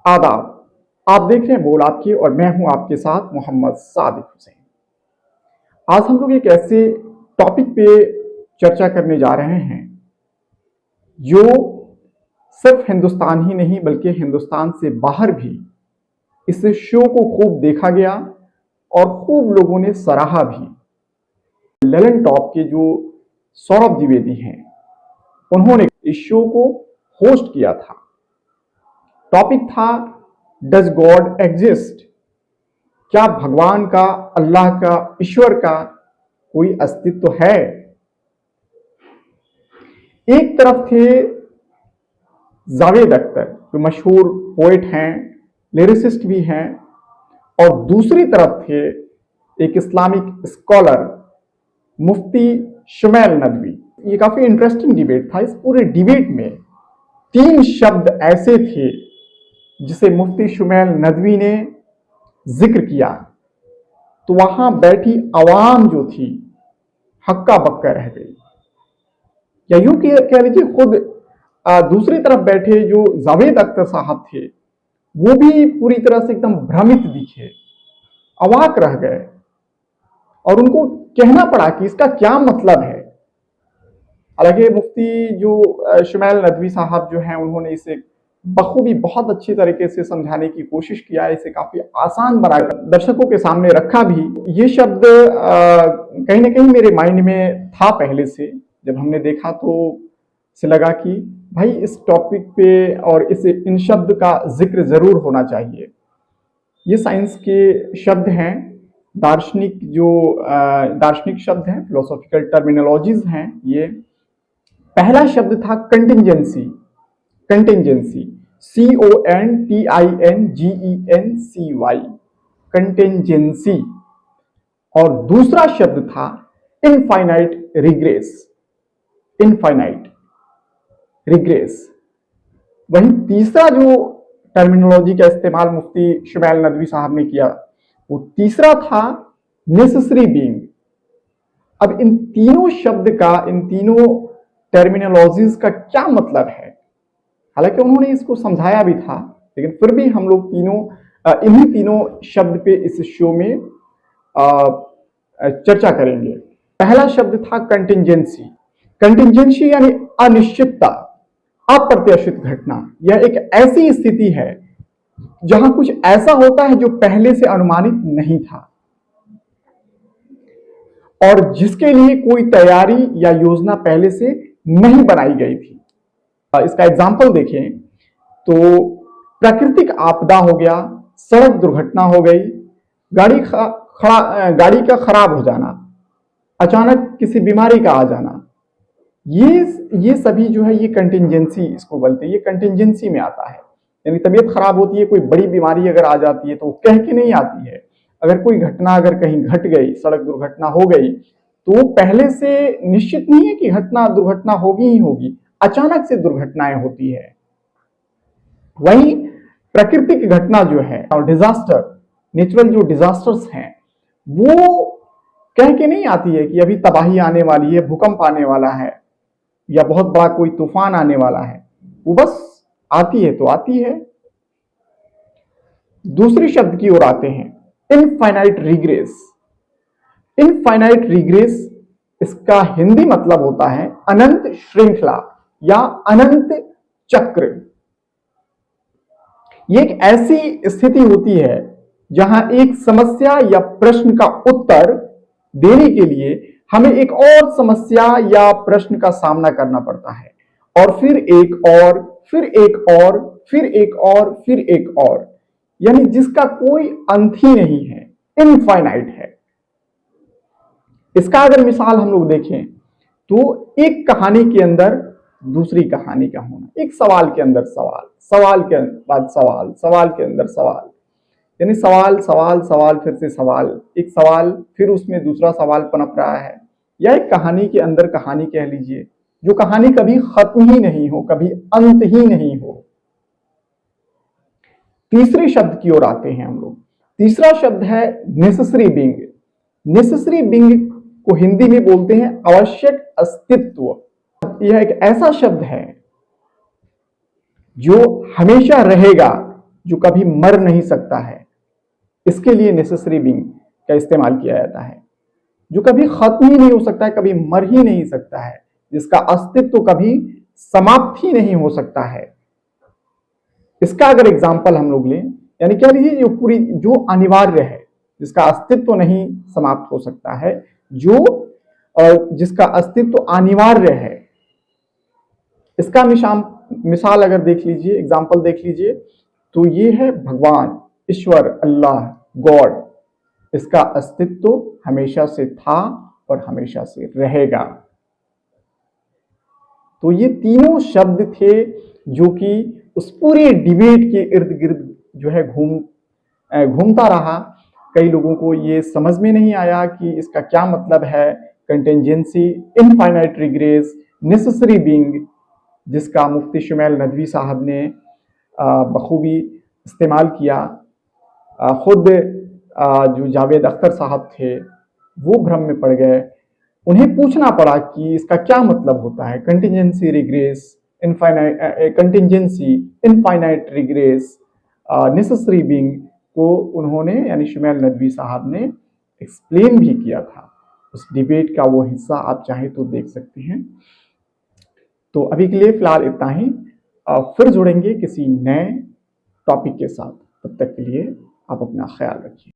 आदाब। आप देख रहे हैं बोल आपकी और मैं हूं आपके साथ मोहम्मद सादिक हुसैन। आज हम लोग एक ऐसे टॉपिक पे चर्चा करने जा रहे हैं जो सिर्फ हिंदुस्तान ही नहीं बल्कि हिंदुस्तान से बाहर भी इस शो को खूब देखा गया और खूब लोगों ने सराहा भी। ललन टॉप के जो सौरभ द्विवेदी हैं उन्होंने इस शो को होस्ट किया था। टॉपिक था डज गॉड एग्जिस्ट, क्या भगवान का, अल्लाह का, ईश्वर का कोई अस्तित्व है। एक तरफ थे जावेद अख्तर जो मशहूर पोएट हैं, लिरिसिस्ट भी हैं, और दूसरी तरफ थे एक इस्लामिक स्कॉलर मुफ्ती शुमैल नदवी। ये काफी इंटरेस्टिंग डिबेट था। इस पूरे डिबेट में 3 शब्द ऐसे थे जिसे मुफ्ती शुमैल नदवी ने जिक्र किया तो वहां बैठी आवाम जो थी हक्का बक्का रह गई, या यूं कह लीजिए खुद दूसरी तरफ बैठे जो जावेद अख्तर साहब थे वो भी पूरी तरह से एकदम भ्रमित दिखे, अवाक रह गए और उनको कहना पड़ा कि इसका क्या मतलब है। हालांकि मुफ्ती जो शुमैल नदवी साहब जो हैं उन्होंने इसे बखूबी बहुत अच्छी तरीके से समझाने की कोशिश किया, इसे काफी आसान बनाकर दर्शकों के सामने रखा भी। ये शब्द कहीं ना कहीं मेरे माइंड में था पहले से। जब हमने देखा तो से लगा कि भाई इस टॉपिक पे और इन शब्द का जिक्र जरूर होना चाहिए। ये साइंस के शब्द हैं, दार्शनिक शब्द हैं, फिलोसॉफिकल टर्मिनोलॉजीज हैं। ये पहला शब्द था कंटिंजेंसी। Contingency CONTINGENCY, contingency. और दूसरा शब्द था इनफाइनाइट रिग्रेस। Infinite regret. वहीं तीसरा जो टर्मिनोलॉजी का इस्तेमाल मुफ्ती शुमैल नदवी साहब ने किया वो तीसरा था नेसेसरी बीइंग। अब इन तीनों शब्द का, इन तीनों टर्मिनोलॉजीज का क्या मतलब है, हालांकि उन्होंने इसको समझाया भी था, लेकिन फिर भी हम लोग इन्हीं तीनों शब्द पे इस शो में चर्चा करेंगे। पहला शब्द था कंटिंजेंसी। कंटिंजेंसी यानी अनिश्चितता, अप्रत्याशित घटना। यह एक ऐसी स्थिति है जहां कुछ ऐसा होता है जो पहले से अनुमानित नहीं था और जिसके लिए कोई तैयारी या योजना पहले से नहीं बनाई गई थी। इसका एग्जाम्पल देखें तो प्राकृतिक आपदा हो गया, सड़क दुर्घटना हो गई, गाड़ी का खराब हो जाना, अचानक किसी बीमारी का आ जाना, ये सभी जो है ये कंटिंजेंसी इसको बोलते हैं। ये कंटिंजेंसी में आता है। यानी तबीयत खराब होती है, कोई बड़ी बीमारी अगर आ जाती है तो वो कह के नहीं आती है। अगर कोई घटना अगर कहीं घट गई, सड़क दुर्घटना हो गई, तो वो पहले से निश्चित नहीं है कि दुर्घटना होगी ही होगी, अचानक से दुर्घटनाएं होती है। वहीं प्राकृतिक घटना जो है और डिजास्टर, नेचुरल जो डिजास्टर्स हैं, वो कह के नहीं आती है कि अभी तबाही आने वाली है, भूकंप आने वाला है या बहुत बड़ा कोई तूफान आने वाला है। वो बस आती है तो आती है। दूसरे शब्द की ओर आते हैं, इनफाइनाइट रिग्रेस। इनफाइनाइट रिग्रेस, इसका हिंदी मतलब होता है अनंत श्रृंखला या अनंत चक्र। ये एक ऐसी स्थिति होती है जहां एक समस्या या प्रश्न का उत्तर देने के लिए हमें एक और समस्या या प्रश्न का सामना करना पड़ता है, और फिर एक और, फिर एक और, फिर एक और, फिर एक और, यानी जिसका कोई अंत ही नहीं है, इनफाइनाइट है। इसका अगर मिसाल हम लोग देखें तो एक कहानी के अंदर दूसरी कहानी का होना, एक सवाल के अंदर सवाल, सवाल के बाद सवाल, सवाल के अंदर सवाल, यानी सवाल सवाल सवाल फिर से सवाल, एक सवाल फिर उसमें दूसरा सवाल पनप रहा है, या एक कहानी के अंदर कहानी कह लीजिए, जो कहानी कभी खत्म ही नहीं हो, कभी अंत ही नहीं हो। तीसरे शब्द की ओर आते हैं हम लोग। तीसरा शब्द है नेसेसरी बीइंग। नेसेसरी बीइंग को हिंदी में बोलते हैं आवश्यक अस्तित्व। यह एक ऐसा शब्द है जो हमेशा रहेगा, जो कभी मर नहीं सकता है, इसके लिए नेसेसरी बीइंग का इस्तेमाल किया जाता है। जो कभी खत्म ही नहीं हो सकता है, कभी मर ही नहीं सकता है, जिसका अस्तित्व कभी समाप्त ही नहीं हो सकता है। इसका अगर एग्जाम्पल हम लोग लें, यानी कह लीजिए जो पूरी जो अनिवार्य है, जिसका अस्तित्व नहीं समाप्त हो सकता है, जो जिसका अस्तित्व अनिवार्य है, इसका मिसाल अगर देख लीजिए, एग्जाम्पल देख लीजिए, तो ये है भगवान, ईश्वर, अल्लाह, गॉड। इसका अस्तित्व हमेशा से था और हमेशा से रहेगा। तो ये तीनों शब्द थे जो कि उस पूरे डिबेट के इर्द गिर्द जो है घूमता रहा। कई लोगों को ये समझ में नहीं आया कि इसका क्या मतलब है। Contingency, infinite regress, necessary being, जिसका मुफ्ती शुमैल नदवी साहब ने बखूबी इस्तेमाल किया। खुद जो जावेद अख्तर साहब थे वो भ्रम में पड़ गए। उन्हें पूछना पड़ा कि इसका क्या मतलब होता है। Contingency regress, contingency, infinite regress, necessary being को उन्होंने यानी शुमैल नदवी साहब ने एक्सप्लेन भी किया था। उस डिबेट का वो हिस्सा आप चाहें तो देख सकते हैं। तो अभी के लिए फिलहाल इतना ही। फिर जुड़ेंगे किसी नए टॉपिक के साथ। तब तक के लिए आप अपना ख्याल रखिए।